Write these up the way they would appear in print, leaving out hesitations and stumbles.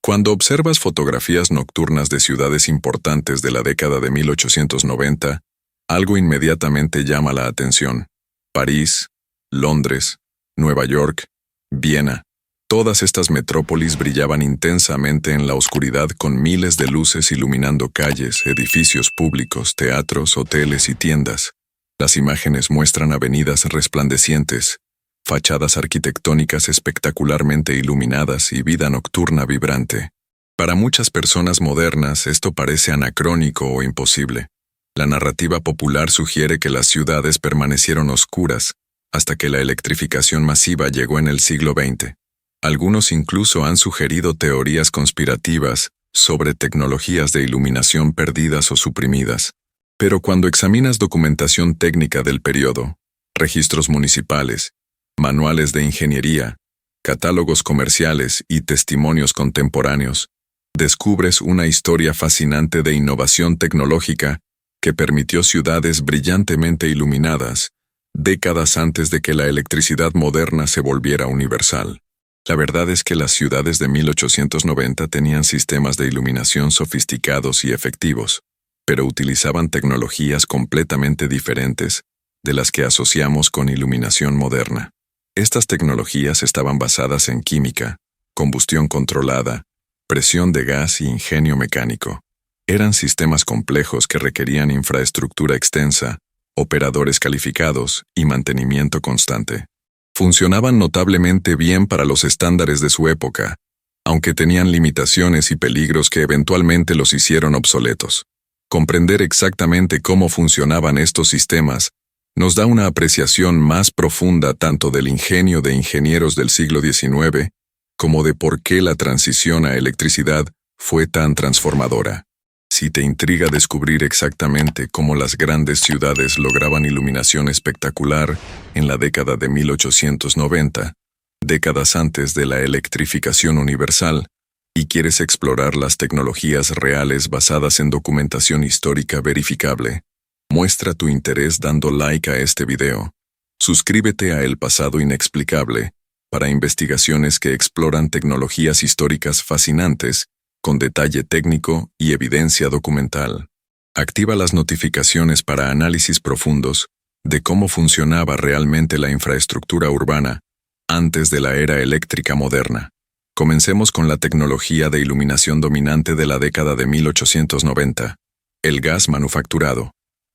Cuando observas fotografías nocturnas de ciudades importantes de la década de 1890, algo inmediatamente llama la atención. París, Londres, Nueva York, Viena. Todas estas metrópolis brillaban intensamente en la oscuridad con miles de luces iluminando calles, edificios públicos, teatros, hoteles y tiendas. Las imágenes muestran avenidas resplandecientes, fachadas arquitectónicas espectacularmente iluminadas y vida nocturna vibrante. Para muchas personas modernas esto parece anacrónico o imposible. La narrativa popular sugiere que las ciudades permanecieron oscuras hasta que la electrificación masiva llegó en el siglo XX. Algunos incluso han sugerido teorías conspirativas sobre tecnologías de iluminación perdidas o suprimidas. Pero cuando examinas documentación técnica del periodo, registros municipales, manuales de ingeniería, catálogos comerciales y testimonios contemporáneos, descubres una historia fascinante de innovación tecnológica que permitió ciudades brillantemente iluminadas, décadas antes de que la electricidad moderna se volviera universal. La verdad es que las ciudades de 1890 tenían sistemas de iluminación sofisticados y efectivos, pero utilizaban tecnologías completamente diferentes de las que asociamos con iluminación moderna. Estas tecnologías estaban basadas en química, combustión controlada, presión de gas y ingenio mecánico. Eran sistemas complejos que requerían infraestructura extensa, operadores calificados y mantenimiento constante. Funcionaban notablemente bien para los estándares de su época, aunque tenían limitaciones y peligros que eventualmente los hicieron obsoletos. Comprender exactamente cómo funcionaban estos sistemas nos da una apreciación más profunda tanto del ingenio de ingenieros del siglo XIX como de por qué la transición a electricidad fue tan transformadora. Si te intriga descubrir exactamente cómo las grandes ciudades lograban iluminación espectacular en la década de 1890, décadas antes de la electrificación universal, y quieres explorar las tecnologías reales basadas en documentación histórica verificable, muestra tu interés dando like a este video. Suscríbete a El Pasado Inexplicable para investigaciones que exploran tecnologías históricas fascinantes con detalle técnico y evidencia documental. Activa las notificaciones para análisis profundos de cómo funcionaba realmente la infraestructura urbana antes de la era eléctrica moderna. Comencemos con la tecnología de iluminación dominante de la década de 1890, el gas manufacturado.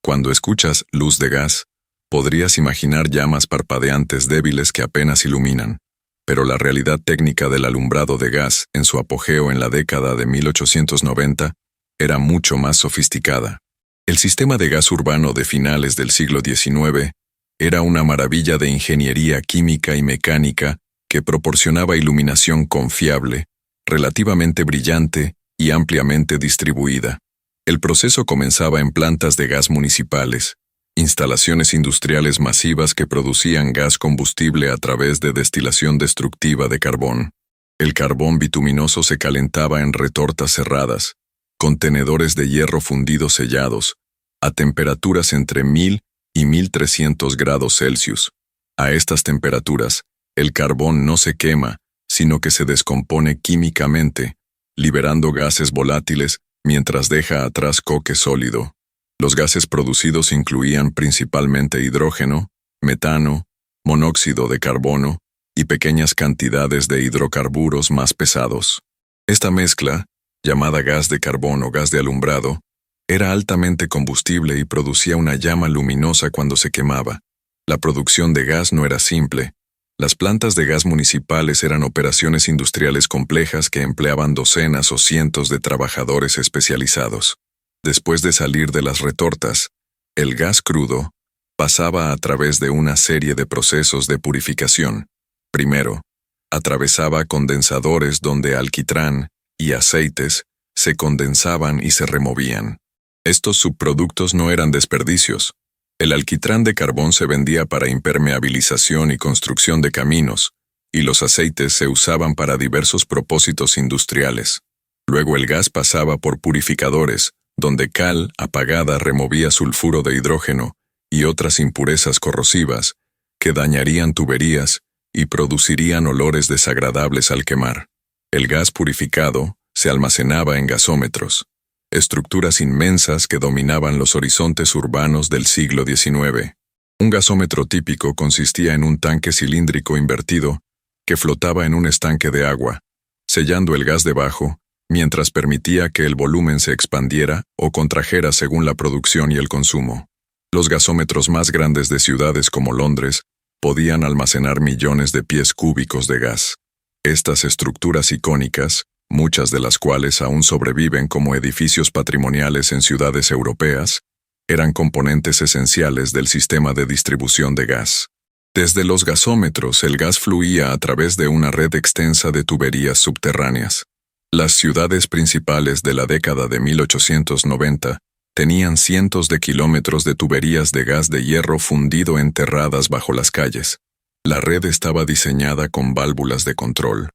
Cuando escuchas luz de gas, podrías imaginar llamas parpadeantes débiles que apenas iluminan. Pero la realidad técnica del alumbrado de gas en su apogeo en la década de 1890 era mucho más sofisticada. El sistema de gas urbano de finales del siglo XIX era una maravilla de ingeniería química y mecánica que proporcionaba iluminación confiable, relativamente brillante y ampliamente distribuida. El proceso comenzaba en plantas de gas municipales, instalaciones industriales masivas que producían gas combustible a través de destilación destructiva de carbón. El carbón bituminoso se calentaba en retortas cerradas, contenedores de hierro fundido sellados, a temperaturas entre 1000 y 1300 grados Celsius. A estas temperaturas, el carbón no se quema, sino que se descompone químicamente, liberando gases volátiles mientras deja atrás coque sólido. Los gases producidos incluían principalmente hidrógeno, metano, monóxido de carbono y pequeñas cantidades de hidrocarburos más pesados. Esta mezcla, llamada gas de carbón o gas de alumbrado, era altamente combustible y producía una llama luminosa cuando se quemaba. La producción de gas no era simple. Las plantas de gas municipales eran operaciones industriales complejas que empleaban docenas o cientos de trabajadores especializados. Después de salir de las retortas, el gas crudo pasaba a través de una serie de procesos de purificación. Primero, atravesaba condensadores donde alquitrán y aceites se condensaban y se removían. Estos subproductos no eran desperdicios. El alquitrán de carbón se vendía para impermeabilización y construcción de caminos, y los aceites se usaban para diversos propósitos industriales. Luego el gas pasaba por purificadores, donde cal apagada removía sulfuro de hidrógeno y otras impurezas corrosivas que dañarían tuberías y producirían olores desagradables al quemar. El gas purificado, se almacenaba en gasómetros, estructuras inmensas que dominaban los horizontes urbanos del siglo XIX. Un gasómetro típico consistía en un tanque cilíndrico invertido que flotaba en un estanque de agua, sellando el gas debajo, mientras permitía que el volumen se expandiera o contrajera según la producción y el consumo. Los gasómetros más grandes de ciudades como Londres podían almacenar millones de pies cúbicos de gas. Estas estructuras icónicas, muchas de las cuales aún sobreviven como edificios patrimoniales en ciudades europeas, eran componentes esenciales del sistema de distribución de gas. Desde los gasómetros, el gas fluía a través de una red extensa de tuberías subterráneas. Las ciudades principales de la década de 1890 tenían cientos de kilómetros de tuberías de gas de hierro fundido enterradas bajo las calles. La red estaba diseñada con válvulas de control,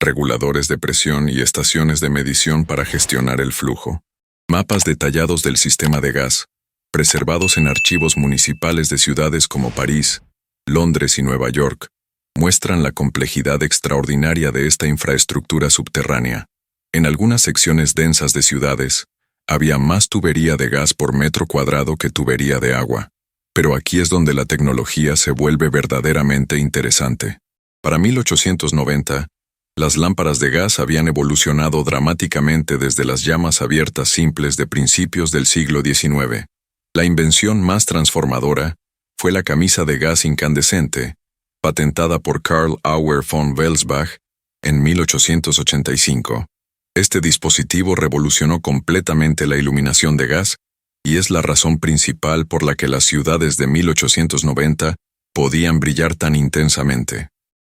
reguladores de presión y estaciones de medición para gestionar el flujo. Mapas detallados del sistema de gas, preservados en archivos municipales de ciudades como París, Londres y Nueva York, muestran la complejidad extraordinaria de esta infraestructura subterránea. En algunas secciones densas de ciudades, había más tubería de gas por metro cuadrado que tubería de agua. Pero aquí es donde la tecnología se vuelve verdaderamente interesante. Para 1890, las lámparas de gas habían evolucionado dramáticamente desde las llamas abiertas simples de principios del siglo XIX. La invención más transformadora fue la camisa de gas incandescente, patentada por Karl Auer von Welsbach en 1885. Este dispositivo revolucionó completamente la iluminación de gas y es la razón principal por la que las ciudades de 1890 podían brillar tan intensamente.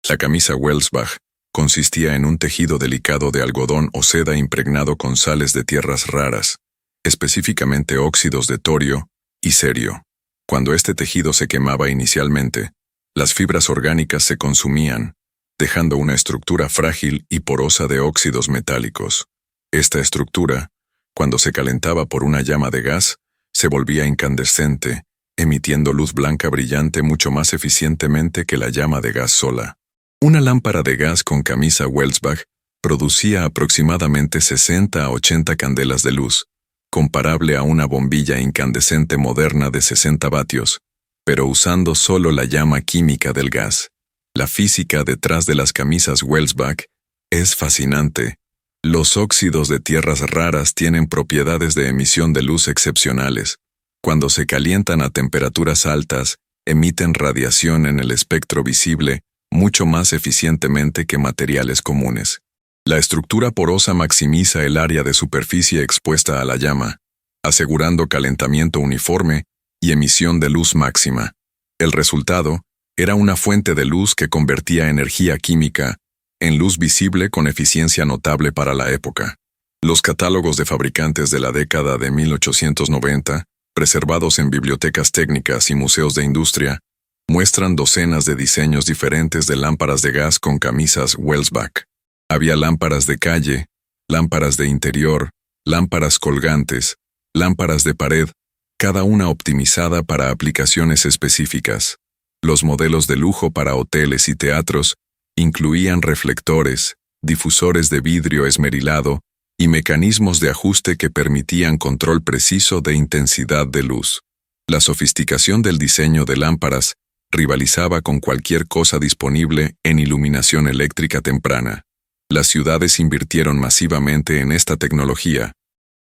La camisa Welsbach consistía en un tejido delicado de algodón o seda impregnado con sales de tierras raras, específicamente óxidos de torio y cerio. Cuando este tejido se quemaba inicialmente, las fibras orgánicas se consumían, dejando una estructura frágil y porosa de óxidos metálicos. Esta estructura, cuando se calentaba por una llama de gas, se volvía incandescente, emitiendo luz blanca brillante mucho más eficientemente que la llama de gas sola. Una lámpara de gas con camisa Welsbach producía aproximadamente 60 a 80 candelas de luz, comparable a una bombilla incandescente moderna de 60 vatios, pero usando solo la llama química del gas. La física detrás de las camisas Welsbach es fascinante. Los óxidos de tierras raras tienen propiedades de emisión de luz excepcionales. Cuando se calientan a temperaturas altas, emiten radiación en el espectro visible mucho más eficientemente que materiales comunes. La estructura porosa maximiza el área de superficie expuesta a la llama, asegurando calentamiento uniforme y emisión de luz máxima. El resultado era una fuente de luz que convertía energía química en luz visible con eficiencia notable para la época. Los catálogos de fabricantes de la década de 1890, preservados en bibliotecas técnicas y museos de industria, muestran docenas de diseños diferentes de lámparas de gas con camisas Welsbach. Había lámparas de calle, lámparas de interior, lámparas colgantes, lámparas de pared, cada una optimizada para aplicaciones específicas. Los modelos de lujo para hoteles y teatros incluían reflectores, difusores de vidrio esmerilado y mecanismos de ajuste que permitían control preciso de intensidad de luz. La sofisticación del diseño de lámparas rivalizaba con cualquier cosa disponible en iluminación eléctrica temprana. Las ciudades invirtieron masivamente en esta tecnología.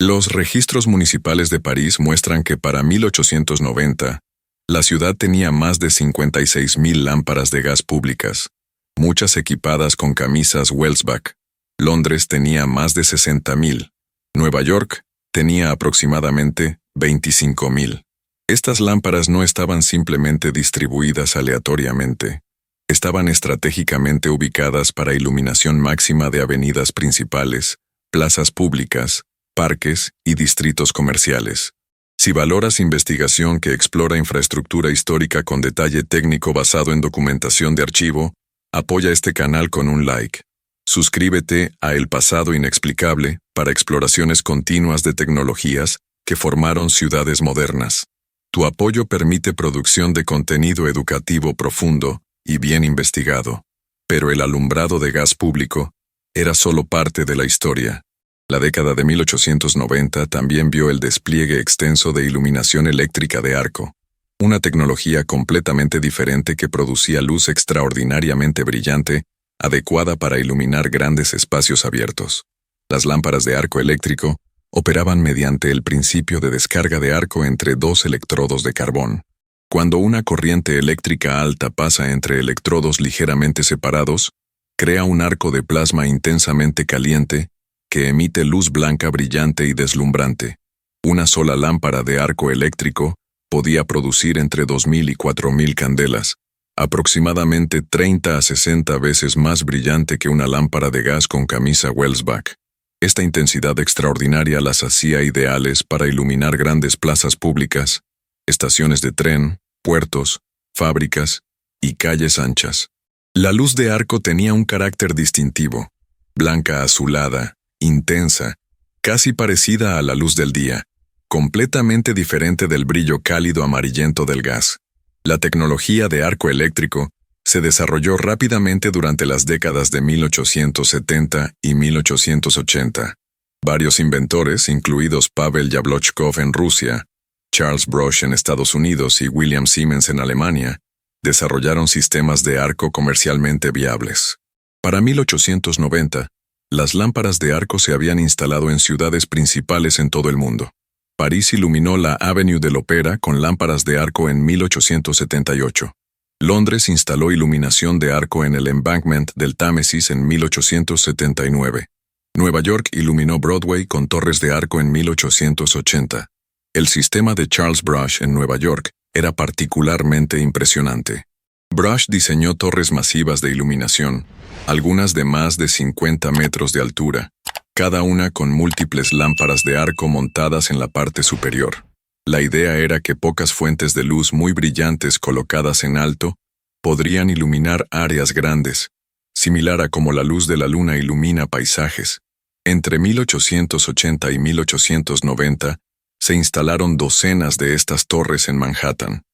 Los registros municipales de París muestran que para 1890, la ciudad tenía más de 56,000 lámparas de gas públicas, muchas equipadas con camisas Welsbach. Londres tenía más de 60,000. Nueva York tenía aproximadamente 25,000. Estas lámparas no estaban simplemente distribuidas aleatoriamente. Estaban estratégicamente ubicadas para iluminación máxima de avenidas principales, plazas públicas, parques y distritos comerciales. Si valoras investigación que explora infraestructura histórica con detalle técnico basado en documentación de archivo, apoya este canal con un like. Suscríbete a El Pasado Inexplicable para exploraciones continuas de tecnologías que formaron ciudades modernas. Tu apoyo permite producción de contenido educativo profundo y bien investigado. Pero el alumbrado de gas público era solo parte de la historia. La década de 1890 también vio el despliegue extenso de iluminación eléctrica de arco, una tecnología completamente diferente que producía luz extraordinariamente brillante, adecuada para iluminar grandes espacios abiertos. Las lámparas de arco eléctrico operaban mediante el principio de descarga de arco entre dos electrodos de carbón. Cuando una corriente eléctrica alta pasa entre electrodos ligeramente separados, crea un arco de plasma intensamente caliente que emite luz blanca brillante y deslumbrante. Una sola lámpara de arco eléctrico podía producir entre 2.000 y 4.000 candelas, aproximadamente 30 a 60 veces más brillante que una lámpara de gas con camisa Welsbach. Esta intensidad extraordinaria las hacía ideales para iluminar grandes plazas públicas, estaciones de tren, puertos, fábricas y calles anchas. La luz de arco tenía un carácter distintivo, blanca azulada, intensa, casi parecida a la luz del día, completamente diferente del brillo cálido amarillento del gas. La tecnología de arco eléctrico se desarrolló rápidamente durante las décadas de 1870 y 1880. Varios inventores, incluidos Pavel Yablochkov en Rusia, Charles Broch en Estados Unidos y William Siemens en Alemania, desarrollaron sistemas de arco comercialmente viables. Para 1890, las lámparas de arco se habían instalado en ciudades principales en todo el mundo. París iluminó la Avenue de l'Opéra con lámparas de arco en 1878. Londres instaló iluminación de arco en el Embankment del Támesis en 1879. Nueva York iluminó Broadway con torres de arco en 1880. El sistema de Charles Broch en Nueva York era particularmente impresionante. Broch diseñó torres masivas de iluminación, algunas de más de 50 metros de altura, cada una con múltiples lámparas de arco montadas en la parte superior. La idea era que pocas fuentes de luz muy brillantes colocadas en alto podrían iluminar áreas grandes, similar a como la luz de la luna ilumina paisajes. Entre 1880 y 1890, se instalaron docenas de estas torres en Manhattan.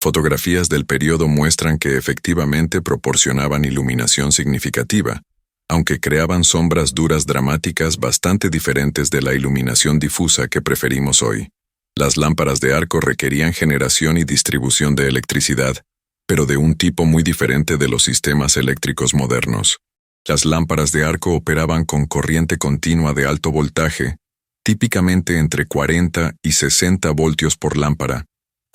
Fotografías del periodo muestran que efectivamente proporcionaban iluminación significativa, aunque creaban sombras duras dramáticas bastante diferentes de la iluminación difusa que preferimos hoy. Las lámparas de arco requerían generación y distribución de electricidad, pero de un tipo muy diferente de los sistemas eléctricos modernos. Las lámparas de arco operaban con corriente continua de alto voltaje, típicamente entre 40 y 60 voltios por lámpara,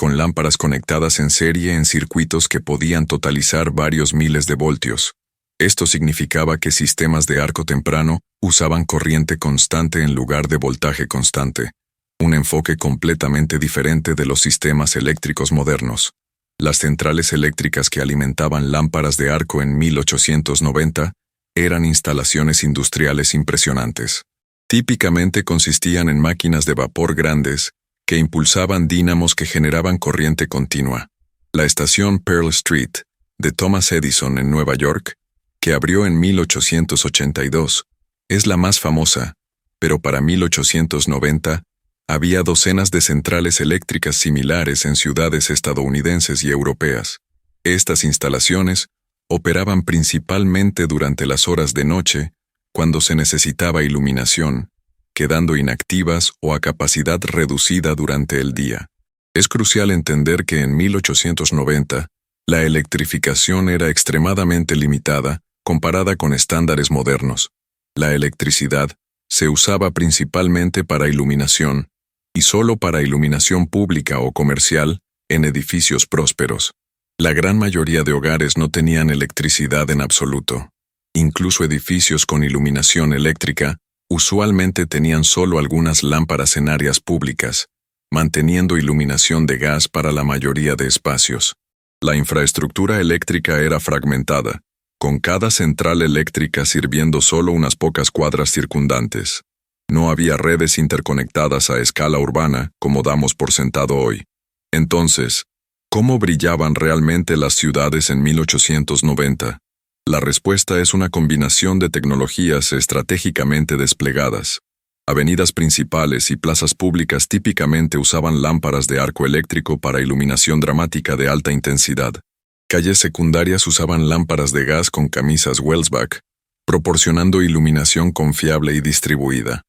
con lámparas conectadas en serie en circuitos que podían totalizar varios miles de voltios. Esto significaba que sistemas de arco temprano usaban corriente constante en lugar de voltaje constante, un enfoque completamente diferente de los sistemas eléctricos modernos. Las centrales eléctricas que alimentaban lámparas de arco en 1890 eran instalaciones industriales impresionantes. Típicamente consistían en máquinas de vapor grandes que impulsaban dínamos que generaban corriente continua. La estación Pearl Street de Thomas Edison en Nueva York, que abrió en 1882, es la más famosa, pero para 1890 había docenas de centrales eléctricas similares en ciudades estadounidenses y europeas. Estas instalaciones operaban principalmente durante las horas de noche, cuando se necesitaba iluminación, quedando inactivas o a capacidad reducida durante el día. Es crucial entender que en 1890, la electrificación era extremadamente limitada comparada con estándares modernos. La electricidad se usaba principalmente para iluminación, y solo para iluminación pública o comercial en edificios prósperos. La gran mayoría de hogares no tenían electricidad en absoluto. Incluso edificios con iluminación eléctrica usualmente tenían solo algunas lámparas en áreas públicas, manteniendo iluminación de gas para la mayoría de espacios. La infraestructura eléctrica era fragmentada, con cada central eléctrica sirviendo solo unas pocas cuadras circundantes. No había redes interconectadas a escala urbana, como damos por sentado hoy. Entonces, ¿cómo brillaban realmente las ciudades en 1890? La respuesta es una combinación de tecnologías estratégicamente desplegadas. Avenidas principales y plazas públicas típicamente usaban lámparas de arco eléctrico para iluminación dramática de alta intensidad. Calles secundarias usaban lámparas de gas con camisas Welsbach, proporcionando iluminación confiable y distribuida.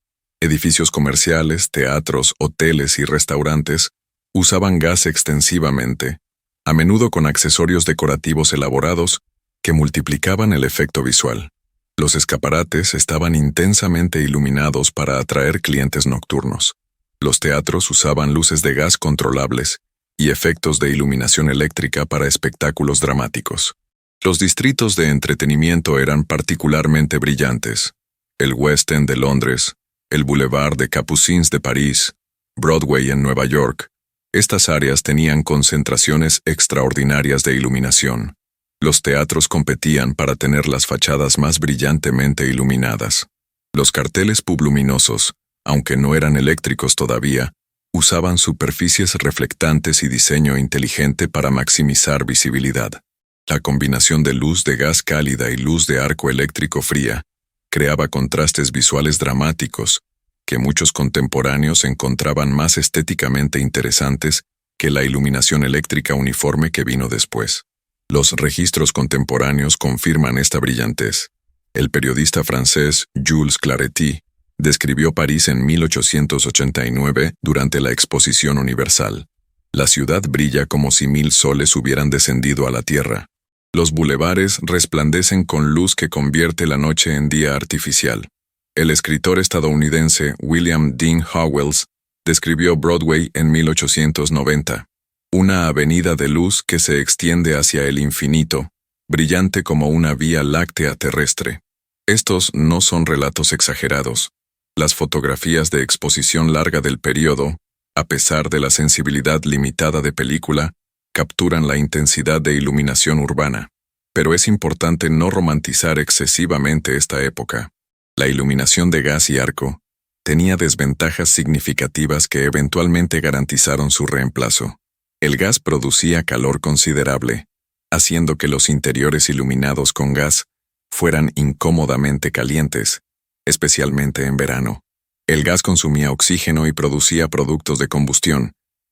Edificios comerciales, teatros, hoteles y restaurantes usaban gas extensivamente, a menudo con accesorios decorativos elaborados que multiplicaban el efecto visual. Los escaparates estaban intensamente iluminados para atraer clientes nocturnos. Los teatros usaban luces de gas controlables y efectos de iluminación eléctrica para espectáculos dramáticos. Los distritos de entretenimiento eran particularmente brillantes. El West End de Londres, el Boulevard de Capucines de París, Broadway en Nueva York. Estas áreas tenían concentraciones extraordinarias de iluminación. Los teatros competían para tener las fachadas más brillantemente iluminadas. Los carteles publuminosos, aunque no eran eléctricos todavía, usaban superficies reflectantes y diseño inteligente para maximizar visibilidad. La combinación de luz de gas cálida y luz de arco eléctrico fría creaba contrastes visuales dramáticos que muchos contemporáneos encontraban más estéticamente interesantes que la iluminación eléctrica uniforme que vino después. Los registros contemporáneos confirman esta brillantez. El periodista francés Jules Claretie describió París en 1889 durante la Exposición Universal. La ciudad brilla como si 1000 soles hubieran descendido a la tierra. Los bulevares resplandecen con luz que convierte la noche en día artificial. El escritor estadounidense William Dean Howells describió Broadway en 1890. Una avenida de luz que se extiende hacia el infinito, brillante como una vía láctea terrestre. Estos no son relatos exagerados. Las fotografías de exposición larga del periodo, a pesar de la sensibilidad limitada de película, capturan la intensidad de iluminación urbana. Pero es importante no romantizar excesivamente esta época. La iluminación de gas y arco tenía desventajas significativas que eventualmente garantizaron su reemplazo. El gas producía calor considerable, haciendo que los interiores iluminados con gas fueran incómodamente calientes, especialmente en verano. El gas consumía oxígeno y producía productos de combustión,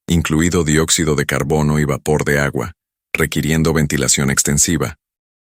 incluido dióxido de carbono y vapor de agua, requiriendo ventilación extensiva.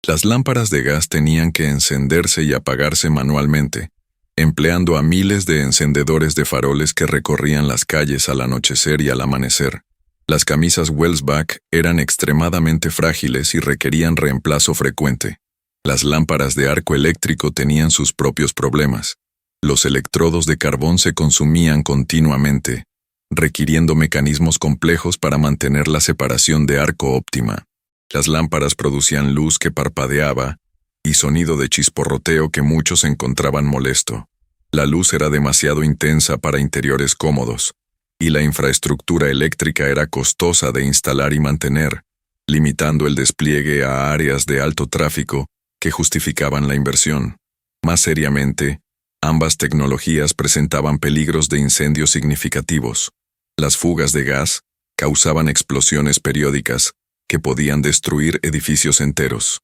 Las lámparas de gas tenían que encenderse y apagarse manualmente, empleando a miles de encendedores de faroles que recorrían las calles al anochecer y al amanecer. Las camisas Welsbach eran extremadamente frágiles y requerían reemplazo frecuente. Las lámparas de arco eléctrico tenían sus propios problemas. Los electrodos de carbón se consumían continuamente, requiriendo mecanismos complejos para mantener la separación de arco óptima. Las lámparas producían luz que parpadeaba y sonido de chisporroteo que muchos encontraban molesto. La luz era demasiado intensa para interiores cómodos, y la infraestructura eléctrica era costosa de instalar y mantener, limitando el despliegue a áreas de alto tráfico que justificaban la inversión. Más seriamente, ambas tecnologías presentaban peligros de incendios significativos. Las fugas de gas causaban explosiones periódicas que podían destruir edificios enteros.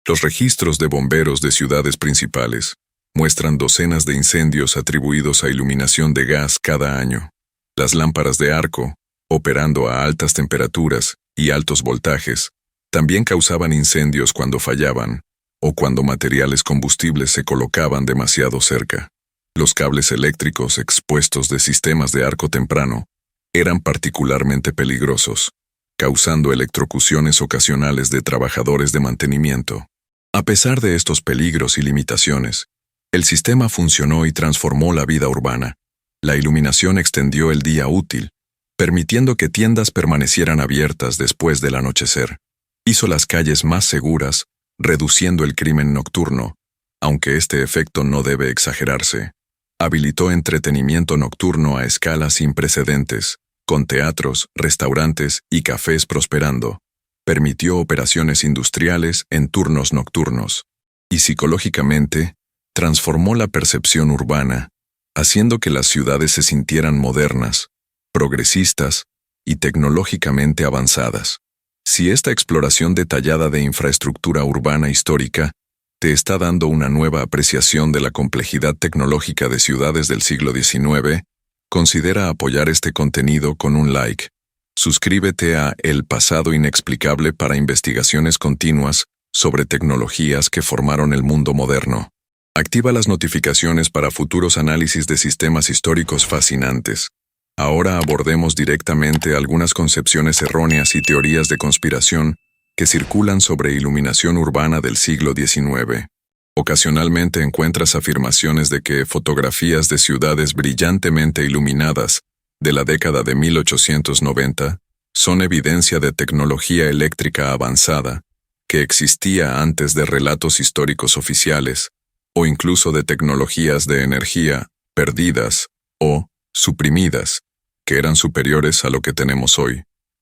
Los registros de bomberos de ciudades principales muestran docenas de incendios atribuidos a iluminación de gas cada año. Las lámparas de arco, operando a altas temperaturas y altos voltajes, también causaban incendios cuando fallaban o cuando materiales combustibles se colocaban demasiado cerca. Los cables eléctricos expuestos de sistemas de arco temprano eran particularmente peligrosos, causando electrocuciones ocasionales de trabajadores de mantenimiento. A pesar de estos peligros y limitaciones, el sistema funcionó y transformó la vida urbana. La iluminación extendió el día útil, permitiendo que tiendas permanecieran abiertas después del anochecer. Hizo las calles más seguras, reduciendo el crimen nocturno, aunque este efecto no debe exagerarse. Habilitó entretenimiento nocturno a escala sin precedentes, con teatros, restaurantes y cafés prosperando. Permitió operaciones industriales en turnos nocturnos. Y psicológicamente, transformó la percepción urbana, haciendo que las ciudades se sintieran modernas, progresistas y tecnológicamente avanzadas. Si esta exploración detallada de infraestructura urbana histórica te está dando una nueva apreciación de la complejidad tecnológica de ciudades del siglo XIX, considera apoyar este contenido con un like. Suscríbete a El Pasado Inexplicable para investigaciones continuas sobre tecnologías que formaron el mundo moderno. Activa las notificaciones para futuros análisis de sistemas históricos fascinantes. Ahora abordemos directamente algunas concepciones erróneas y teorías de conspiración que circulan sobre iluminación urbana del siglo XIX. Ocasionalmente encuentras afirmaciones de que fotografías de ciudades brillantemente iluminadas de la década de 1890 son evidencia de tecnología eléctrica avanzada que existía antes de relatos históricos oficiales, o incluso de tecnologías de energía perdidas o suprimidas, que eran superiores a lo que tenemos hoy.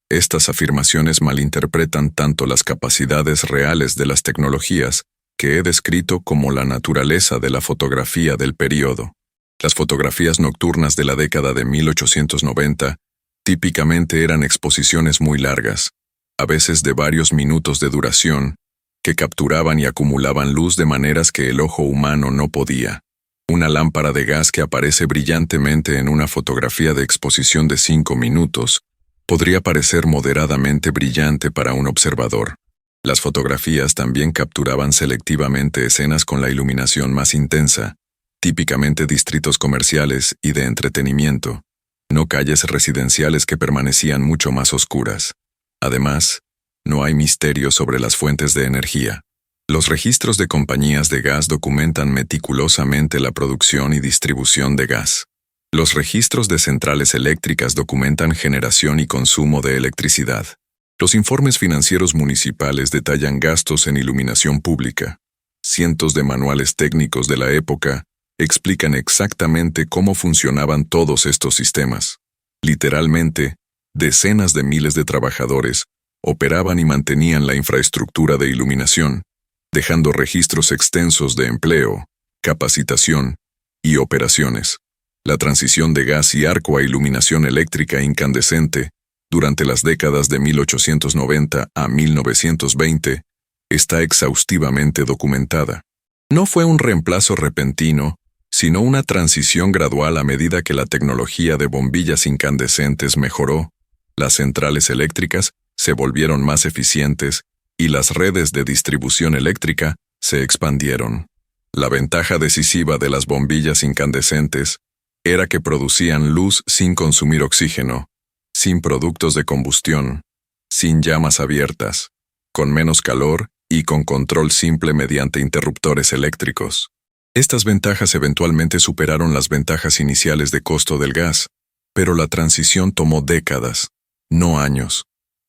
Estas afirmaciones malinterpretan tanto las capacidades reales de las tecnologías que he descrito como la naturaleza de la fotografía del período. Las fotografías nocturnas de la década de 1890 típicamente eran exposiciones muy largas, a veces de varios minutos de duración, que capturaban y acumulaban luz de maneras que el ojo humano no podía. Una lámpara de gas que aparece brillantemente en una fotografía de exposición de 5 minutos podría parecer moderadamente brillante para un observador. Las fotografías también capturaban selectivamente escenas con la iluminación más intensa, típicamente distritos comerciales y de entretenimiento, no calles residenciales que permanecían mucho más oscuras. Además, no hay misterio sobre las fuentes de energía. Los registros de compañías de gas documentan meticulosamente la producción y distribución de gas. Los registros de centrales eléctricas documentan generación y consumo de electricidad. Los informes financieros municipales detallan gastos en iluminación pública. Cientos de manuales técnicos de la época explican exactamente cómo funcionaban todos estos sistemas. Literalmente, decenas de miles de trabajadores operaban y mantenían la infraestructura de iluminación, dejando registros extensos de empleo, capacitación y operaciones. La transición de gas y arco a iluminación eléctrica incandescente durante las décadas de 1890 a 1920 está exhaustivamente documentada. No fue un reemplazo repentino, sino una transición gradual a medida que la tecnología de bombillas incandescentes mejoró, las centrales eléctricas se volvieron más eficientes y las redes de distribución eléctrica se expandieron. La ventaja decisiva de las bombillas incandescentes era que producían luz sin consumir oxígeno, sin productos de combustión, sin llamas abiertas, con menos calor y con control simple mediante interruptores eléctricos. Estas ventajas eventualmente superaron las ventajas iniciales de costo del gas, pero la transición tomó décadas, no años.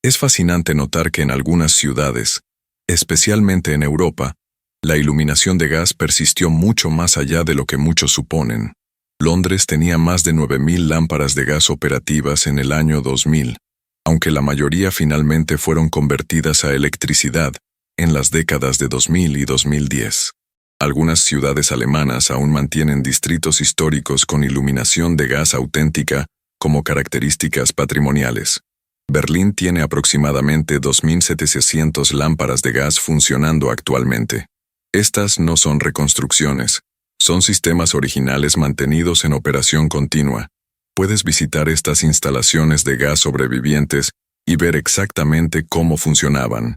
Es fascinante notar que en algunas ciudades, especialmente en Europa, la iluminación de gas persistió mucho más allá de lo que muchos suponen. Londres tenía más de 9.000 lámparas de gas operativas en el año 2000, aunque la mayoría finalmente fueron convertidas a electricidad en las décadas de 2000 y 2010. Algunas ciudades alemanas aún mantienen distritos históricos con iluminación de gas auténtica como características patrimoniales. Berlín tiene aproximadamente 2.700 lámparas de gas funcionando actualmente. Estas no son reconstrucciones, son sistemas originales mantenidos en operación continua. Puedes visitar estas instalaciones de gas sobrevivientes y ver exactamente cómo funcionaban.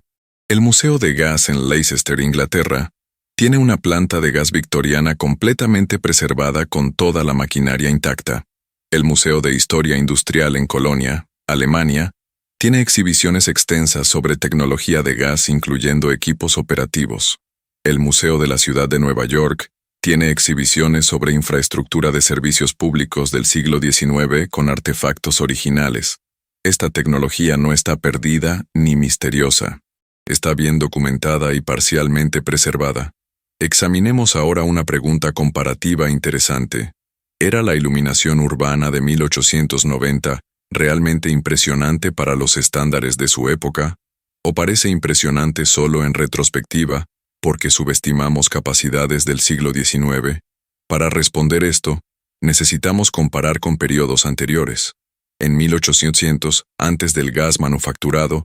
El Museo de Gas en Leicester, Inglaterra, tiene una planta de gas victoriana completamente preservada con toda la maquinaria intacta. El Museo de Historia Industrial en Colonia, Alemania, tiene exhibiciones extensas sobre tecnología de gas incluyendo equipos operativos. El Museo de la Ciudad de Nueva York tiene exhibiciones sobre infraestructura de servicios públicos del siglo XIX con artefactos originales. Esta tecnología no está perdida ni misteriosa. Está bien documentada y parcialmente preservada. Examinemos ahora una pregunta comparativa interesante. ¿Era la iluminación urbana de 1890 realmente impresionante para los estándares de su época? ¿O parece impresionante solo en retrospectiva, porque subestimamos capacidades del siglo XIX? Para responder esto, necesitamos comparar con periodos anteriores. En 1800, antes del gas manufacturado,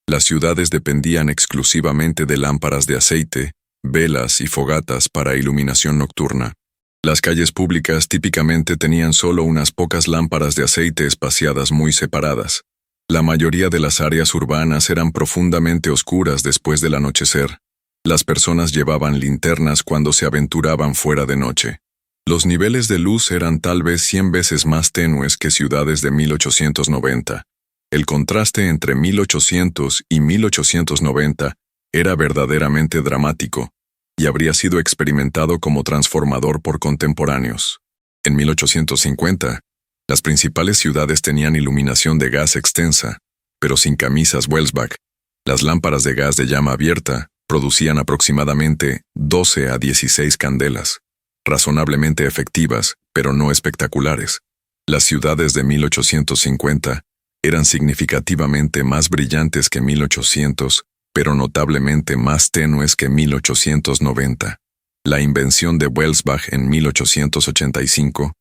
las ciudades dependían exclusivamente de lámparas de aceite, velas y fogatas para iluminación nocturna. Las calles públicas típicamente tenían solo unas pocas lámparas de aceite espaciadas muy separadas. La mayoría de las áreas urbanas eran profundamente oscuras después del anochecer. Las personas llevaban linternas cuando se aventuraban fuera de noche. Los niveles de luz eran tal vez 100 veces más tenues que ciudades de 1890. El contraste entre 1800 y 1890 era verdaderamente dramático y habría sido experimentado como transformador por contemporáneos. En 1850, las principales ciudades tenían iluminación de gas extensa, pero sin camisas Welsbach. Las lámparas de gas de llama abierta producían aproximadamente 12 a 16 candelas, razonablemente efectivas, pero no espectaculares. Las ciudades de 1850 eran significativamente más brillantes que 1800, pero notablemente más tenues que 1890. La invención de Welsbach en 1885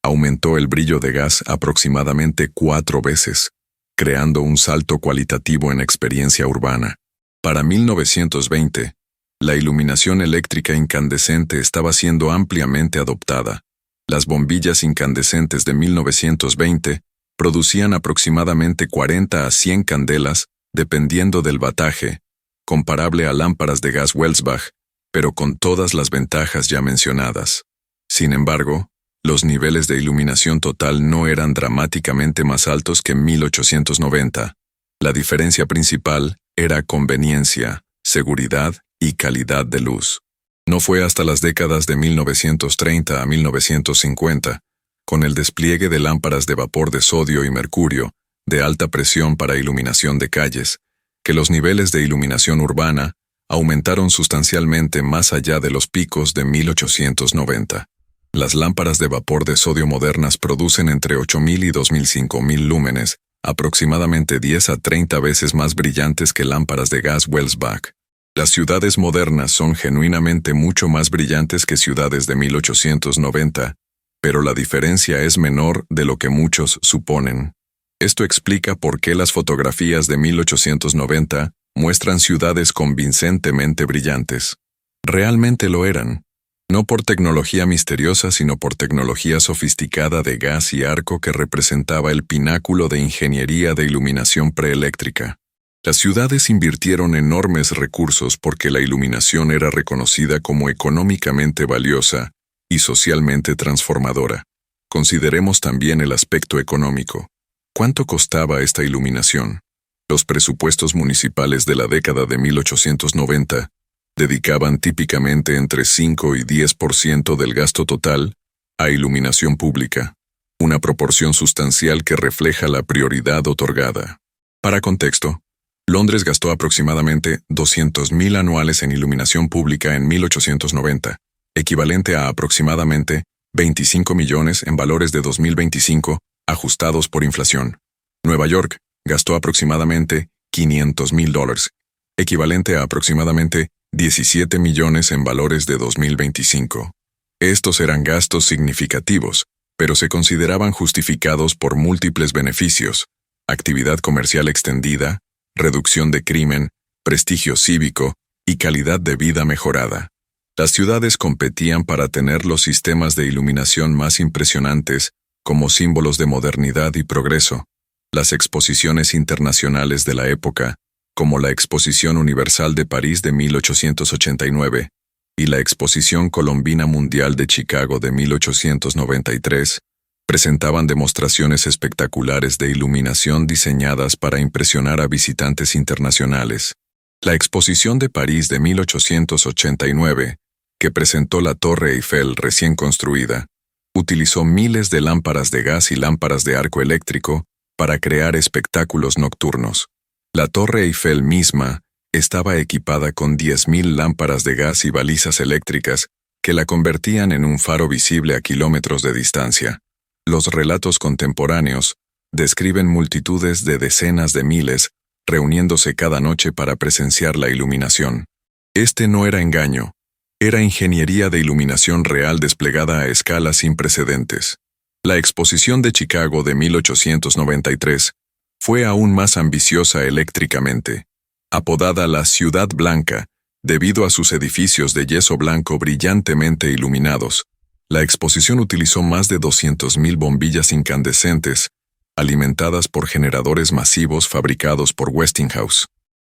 aumentó el brillo de gas aproximadamente 4 veces, creando un salto cualitativo en experiencia urbana. Para 1920, la iluminación eléctrica incandescente estaba siendo ampliamente adoptada. Las bombillas incandescentes de 1920 producían aproximadamente 40 a 100 candelas, dependiendo del wattaje, comparable a lámparas de gas Welsbach, pero con todas las ventajas ya mencionadas. Sin embargo, los niveles de iluminación total no eran dramáticamente más altos que en 1890. La diferencia principal era conveniencia, seguridad y calidad de luz. No fue hasta las décadas de 1930 a 1950, con el despliegue de lámparas de vapor de sodio y mercurio, de alta presión para iluminación de calles, que los niveles de iluminación urbana aumentaron sustancialmente más allá de los picos de 1890. Las lámparas de vapor de sodio modernas producen entre 8.000 y 2.005.000 lúmenes, aproximadamente 10 a 30 veces más brillantes que lámparas de gas Welsbach. Las ciudades modernas son genuinamente mucho más brillantes que ciudades de 1890, pero la diferencia es menor de lo que muchos suponen. Esto explica por qué las fotografías de 1890 muestran ciudades convincentemente brillantes. Realmente lo eran. No por tecnología misteriosa, sino por tecnología sofisticada de gas y arco que representaba el pináculo de ingeniería de iluminación preeléctrica. Las ciudades invirtieron enormes recursos porque la iluminación era reconocida como económicamente valiosa y socialmente transformadora. Consideremos también el aspecto económico. ¿Cuánto costaba esta iluminación? Los presupuestos municipales de la década de 1890 dedicaban típicamente entre 5 y 10% del gasto total a iluminación pública, una proporción sustancial que refleja la prioridad otorgada. Para contexto, Londres gastó aproximadamente 200.000 anuales en iluminación pública en 1890, equivalente a aproximadamente 25 millones en valores de 2025, ajustados por inflación. Nueva York gastó aproximadamente $500.000, equivalente a aproximadamente 17 millones en valores de 2025. Estos eran gastos significativos, pero se consideraban justificados por múltiples beneficios: actividad comercial extendida, reducción de crimen, prestigio cívico y calidad de vida mejorada. Las ciudades competían para tener los sistemas de iluminación más impresionantes como símbolos de modernidad y progreso. Las exposiciones internacionales de la época, como la Exposición Universal de París de 1889 y la Exposición Colombina Mundial de Chicago de 1893, presentaban demostraciones espectaculares de iluminación diseñadas para impresionar a visitantes internacionales. La Exposición de París de 1889, que presentó la Torre Eiffel recién construida, utilizó miles de lámparas de gas y lámparas de arco eléctrico para crear espectáculos nocturnos. La Torre Eiffel misma estaba equipada con 10.000 lámparas de gas y balizas eléctricas que la convertían en un faro visible a kilómetros de distancia. Los relatos contemporáneos describen multitudes de decenas de miles reuniéndose cada noche para presenciar la iluminación. Este no era engaño, era ingeniería de iluminación real desplegada a escalas sin precedentes. La Exposición de Chicago de 1893 fue aún más ambiciosa eléctricamente. Apodada la Ciudad Blanca, debido a sus edificios de yeso blanco brillantemente iluminados, la exposición utilizó más de 200.000 bombillas incandescentes, alimentadas por generadores masivos fabricados por Westinghouse.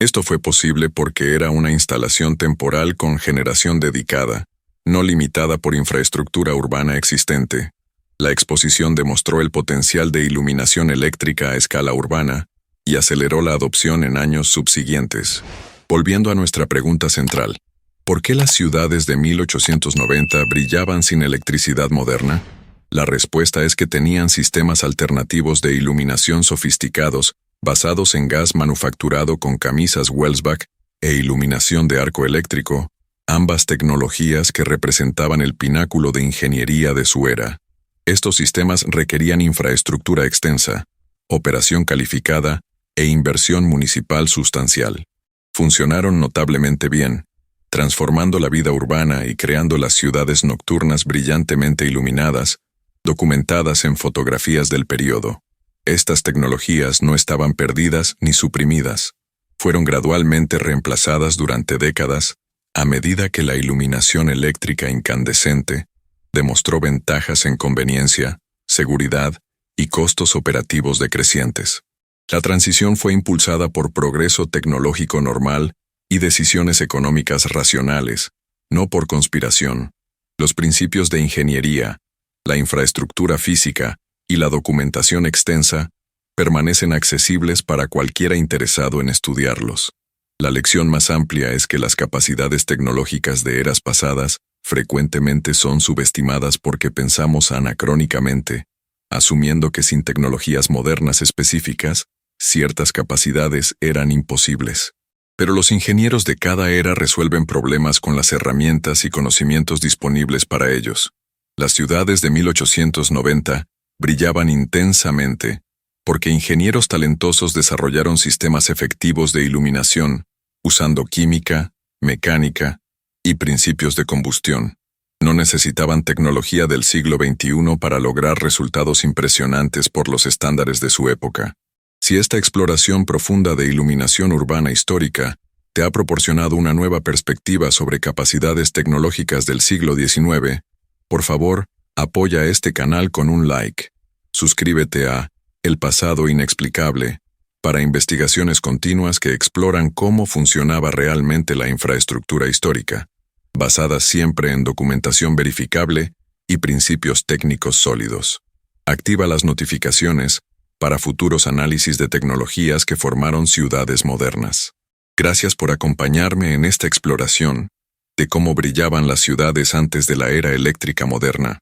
Esto fue posible porque era una instalación temporal con generación dedicada, no limitada por infraestructura urbana existente. La exposición demostró el potencial de iluminación eléctrica a escala urbana y aceleró la adopción en años subsiguientes. Volviendo a nuestra pregunta central, ¿por qué las ciudades de 1890 brillaban sin electricidad moderna? La respuesta es que tenían sistemas alternativos de iluminación sofisticados basados en gas manufacturado con camisas Welsbach e iluminación de arco eléctrico, ambas tecnologías que representaban el pináculo de ingeniería de su era. Estos sistemas requerían infraestructura extensa, operación calificada e inversión municipal sustancial. Funcionaron notablemente bien, transformando la vida urbana y creando las ciudades nocturnas brillantemente iluminadas, documentadas en fotografías del periodo. Estas tecnologías no estaban perdidas ni suprimidas. Fueron gradualmente reemplazadas durante décadas, a medida que la iluminación eléctrica incandescente demostró ventajas en conveniencia, seguridad y costos operativos decrecientes. La transición fue impulsada por progreso tecnológico normal y decisiones económicas racionales, no por conspiración. Los principios de ingeniería, la infraestructura física y la documentación extensa permanecen accesibles para cualquiera interesado en estudiarlos. La lección más amplia es que las capacidades tecnológicas de eras pasadas frecuentemente son subestimadas porque pensamos anacrónicamente, asumiendo que sin tecnologías modernas específicas, ciertas capacidades eran imposibles. Pero los ingenieros de cada era resuelven problemas con las herramientas y conocimientos disponibles para ellos. Las ciudades de 1890 brillaban intensamente porque ingenieros talentosos desarrollaron sistemas efectivos de iluminación, usando química, mecánica y principios de combustión. No necesitaban tecnología del siglo XXI para lograr resultados impresionantes por los estándares de su época. Si esta exploración profunda de iluminación urbana histórica te ha proporcionado una nueva perspectiva sobre capacidades tecnológicas del siglo XIX, por favor, apoya este canal con un like. Suscríbete a El pasado inexplicable para investigaciones continuas que exploran cómo funcionaba realmente la infraestructura histórica, basadas siempre en documentación verificable y principios técnicos sólidos. Activa las notificaciones para futuros análisis de tecnologías que formaron ciudades modernas. Gracias por acompañarme en esta exploración de cómo brillaban las ciudades antes de la era eléctrica moderna.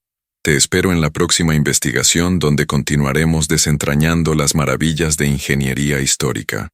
Te espero en la próxima investigación donde continuaremos desentrañando las maravillas de ingeniería histórica.